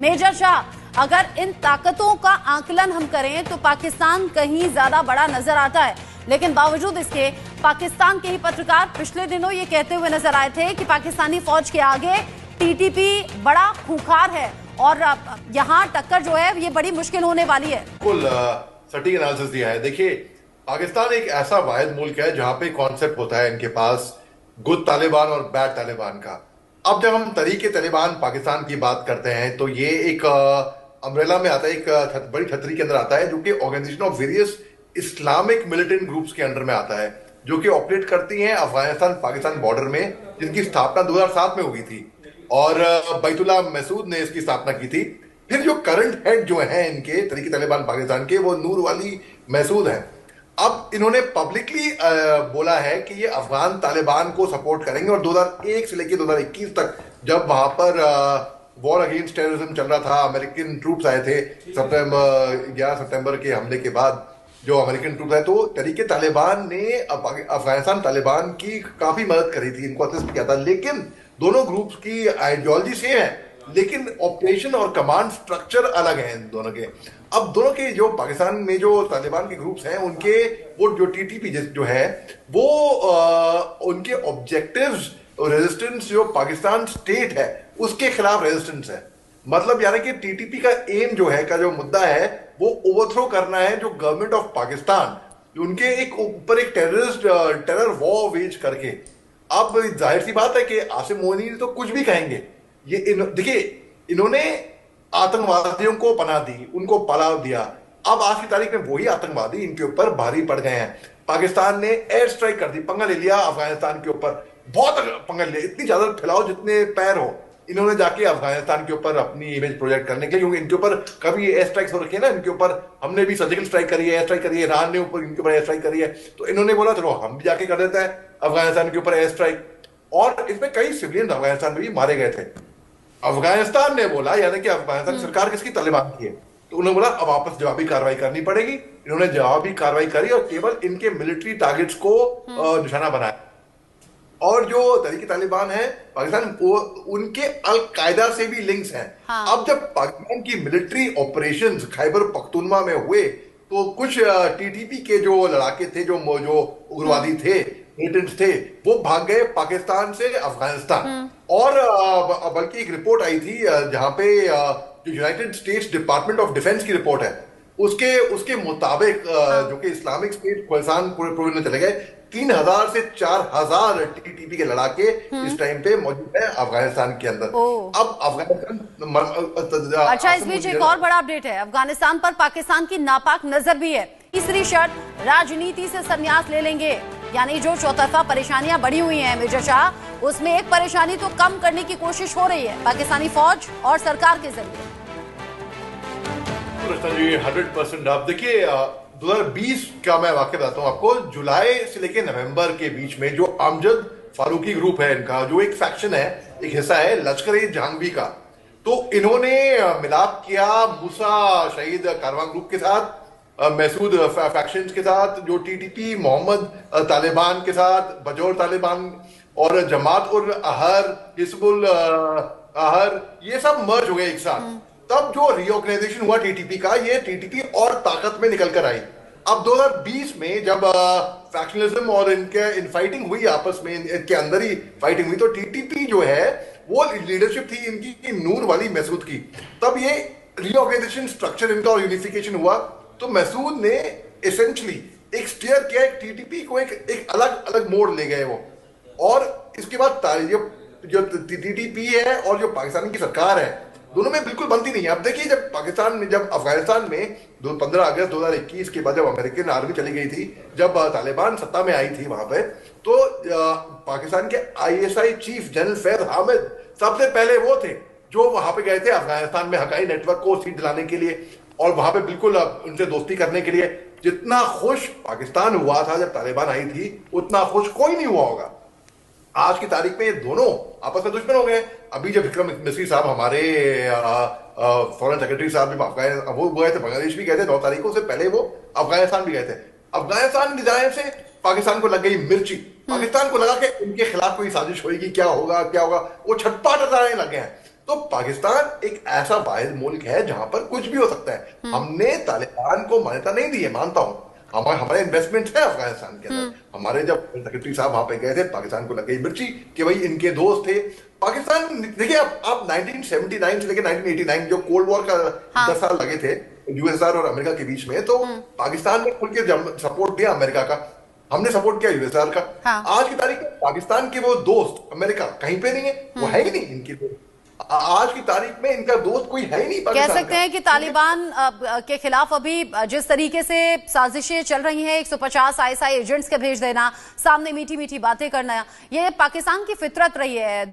Major Shah, अगर इन ताकतों का आकलन हम करें तो पाकिस्तान कहीं ज्यादा बड़ा नजर आता है, लेकिन बावजूद इसके पाकिस्तान के ही पत्रकार पिछले दिनों ये कहते हुए नजर आए थे कि पाकिस्तानी फौज के आगे टीटीपी बड़ा खूंखार है और यहाँ टक्कर जो है ये बड़ी मुश्किल होने वाली है। बिल्कुल सटीक एनालिसिस दिया है। देखिए, पाकिस्तान एक ऐसा वाहिद मुल्क है जहां पे कॉन्सेप्ट होता है इनके पास गुड तालिबान और बैड तालिबान का। अब जब हम तरीके तालिबान पाकिस्तान की बात करते हैं तो ये एक अम्ब्रेला में आता है, एक बड़ी छतरी के अंदर आता है, जो कि organisation of various Islamic militant groups के अंडर में आता है, जो कि ऑपरेट करती हैं अफगानिस्तान पाकिस्तान बॉर्डर में, जिनकी स्थापना 2007 में हुई थी और बैतुल्लाह मसूद ने इसकी स्थापना की थी। फिर जो करंट हेड जो है इनके तरीके तालिबान पाकिस्तान के, वो नूर वाली मसूद है। अब इन्होंने पब्लिकली बोला है कि ये अफगान तालिबान को सपोर्ट करेंगे और 2001 से लेकर 2021 तक जब वहां पर वॉर अगेंस्ट टेररिज्म चल रहा था, अमेरिकन ट्रूप्स आए थे 11 सितंबर के हमले के बाद, जो अमेरिकन ट्रूप है, तो तरीके तालिबान ने अफगानिस्तान तालिबान की काफी मदद करी थी, इनको असिस्ट किया था। लेकिन दोनों ग्रुप्स की आइडियोलॉजी सेम है, लेकिन ऑपरेशन और कमांड स्ट्रक्चर अलग है इन दोनों के। अब दोनों के जो पाकिस्तान में जो तालिबान के ग्रुप्स हैं, उनके वो जो टीटीपी जो है वो उनके ऑब्जेक्टिव्स और रेजिस्टेंस जो पाकिस्तान स्टेट है उसके खिलाफ रेजिस्टेंस है। मतलब यानी कि टीटीपी का एम जो है, का जो मुद्दा है, वो ओवरथ्रो करना है जो गवर्नमेंट ऑफ पाकिस्तान, उनके एक ऊपर एक टेरर वॉर वेज करके। अब जाहिर सी बात है कि आसिम मोनी तो कुछ भी कहेंगे, ये देखिए, इन्होंने आतंकवादियों को पनाह दी, उनको पलाव दिया। अब आज की तारीख में वही आतंकवादी इनके ऊपर भारी पड़ गए हैं। पाकिस्तान ने एयर स्ट्राइक कर दी, पंगा ले लिया अफगानिस्तान के ऊपर, बहुत पंगा ले लिया, इतनी ज्यादा फैलाओ जितने पैर हो। इन्होंने जाके अफगानिस्तान के ऊपर अपनी इमेज प्रोजेक्ट करने के लिए, क्योंकि इनके ऊपर कभी एयर स्ट्राइक हो रखी है ना, इनके ऊपर हमने भी सर्जिकल स्ट्राइक करी है, एयर स्ट्राइक करी है, ईरान ने ऊपर इनके ऊपर एयर स्ट्राइक करी है, तो इन्होंने बोला चलो हम भी जाके कर देते हैं अफगानिस्तान के ऊपर एयर स्ट्राइक। और इसमें कई सिविलियन अफगानिस्तान में भी मारे गए थे। अफगानिस्तान ने बोला, यानी कि अफगानिस्तान सरकार किसकी, तालिबान की है, तो उन्होंने बोला अब वापस जवाबी कार्रवाई करनी पड़ेगी। इन्होंने जवाबी कार्रवाई करी और केवल इनके मिलिट्री टारगेट्स को निशाना बनाया। और जो तरीके तालिबान है पाकिस्तान, वो उनके अल-कायदा से भी लिंक्स हैं। हाँ। अब जब पाकिस्तान की मिलिट्री ऑपरेशंस खैबर पख्तूनख्वा में हुए तो कुछ टीटीपी के जो लड़ाके थे, जो उग्रवादी थे, मिलिटेंट्स थे, वो भाग गए पाकिस्तान से अफगानिस्तान। और बल्कि एक रिपोर्ट आई थी जहां पे जो United states department of defence की रिपोर्ट है, उसके मुताबिक जो कि इस्लामिक स्टेट खुरासान प्रोविंस में चले गए, 3000 से 4000 टीटीपी के लड़ाके इस टाइम पे मौजूद है अफगानिस्तान के अंदर। अब अफगानिस्तान, अच्छा, इस बीच एक और बड़ा अपडेट है, अफगानिस्तान पर पाकिस्तान की नापाक नजर भी है। तीसरी शर्त, राजनीति से संन्यास ले लेंगे, यानी जो चौतरफा परेशानियां बढ़ी हुई हैं मेजर शाह, उसमें एक परेशानी तो कम करने की कोशिश हो रही है पाकिस्तानी फौज और सरकार के जरिए। 100%। आप देखिए, 2020 का मैं वाकया बताता हूँ आपको। जुलाई से लेकर नवंबर के बीच में जो अमजद फारूकी ग्रुप है इनका, जो एक फैक्शन है, एक हिस्सा है लश्कर-ए-जहांगवी का, तो इन्होंने मिलाप किया मूसा शहीद कारवां ग्रुप के साथ, मसूद फैक्शंस के साथ, जो टीटीपी मोहम्मद तालिबान के साथ, बजौर तालिबान और जमात उल अहर, हिजबुल अहर, ये सब मर्ज हो गए एक साथ। तब जो रीऑर्गेनाइजेशन हुआ टीटीपी का, ये टीटीपी और ताकत में निकल कर आई। अब 2020 में जब फैक्शनलिज्म और इनके इनफाइटिंग हुई, आपस में इनके अंदर ही फाइटिंग हुई, तो टीटीपी जो है वो लीडरशिप थी इनकी नूर वाली मसूद की। तब ये रीऑर्गेनाइजेशन स्ट्रक्चर इनका और यूनिफिकेशन हुआ, तो मसूद ने एसेंशियली एक स्टीयर किया, एक टीटीपी को एक अलग अलग मोड़ ले गए वो। और इसके बाद जो टीटीपी है और जो पाकिस्तान की सरकार है, दोनों में बिल्कुल बनती नहीं है। अब देखिए, जब अफगानिस्तान में 15 अगस्त 2021 के बाद जब अमेरिकन आर्मी चली गई थी, जब तालिबान सत्ता में आई थी वहां पे, तो पाकिस्तान के ISI chief general Faiz Hamid सबसे पहले वो थे जो वहां पे गए थे अफगानिस्तान में हकाई नेटवर्क को सीट दिलाने के लिए और वहां पे बिल्कुल उनसे दोस्ती करने के लिए। जितना खुश पाकिस्तान हुआ था जब तालिबान आई थी, उतना खुश कोई नहीं हुआ होगा। आज की तारीख में ये दोनों आपस में दुश्मन हो गए। अभी जब विक्रम मिस्री साहब, हमारे फॉरेन सेक्रेटरी साहब भी वो गए थे, बांग्लादेश भी गए थे 9 तारीखों से पहले, वो अफगानिस्तान भी गए थे। अफगानिस्तान की जानिब से पाकिस्तान को लग गई मिर्ची, पाकिस्तान को लगा कि उनके खिलाफ कोई साजिश होगी, क्या होगा, वो छटपटाने लगे हैं। तो पाकिस्तान एक ऐसा वाहिद मुल्क है जहां पर कुछ भी हो सकता है। हमने तालिबान को मान्यता नहीं दी है, मानता हूं, हमारे इन्वेस्टमेंट है अफगानिस्तान के अंदर। हमारे जब सेक्रेटरी साहब वहां पे गए थे, पाकिस्तान को लगी मिर्ची कि भाई इनके दोस्त थे पाकिस्तान। देखिए आप 1979 से लेकर 1989 जो कोल्ड वॉर का 10 साल लगे थे यूएसआर और अमेरिका के बीच में, तो पाकिस्तान ने खुल के सपोर्ट दिया अमेरिका का, हमने सपोर्ट किया यूएसआर का। आज की तारीख में पाकिस्तान के वो दोस्त अमेरिका कहीं पे नहीं है, वो है ही नहीं इनकी दोस्त। आज की तारीख में इनका दोस्त कोई है ही नहीं कह सकते हैं कि तालिबान के खिलाफ अभी जिस तरीके से साजिशें चल रही हैं, 150 आईएसआई एजेंट्स के भेज देना, सामने मीठी मीठी बातें करना, ये पाकिस्तान की फितरत रही है।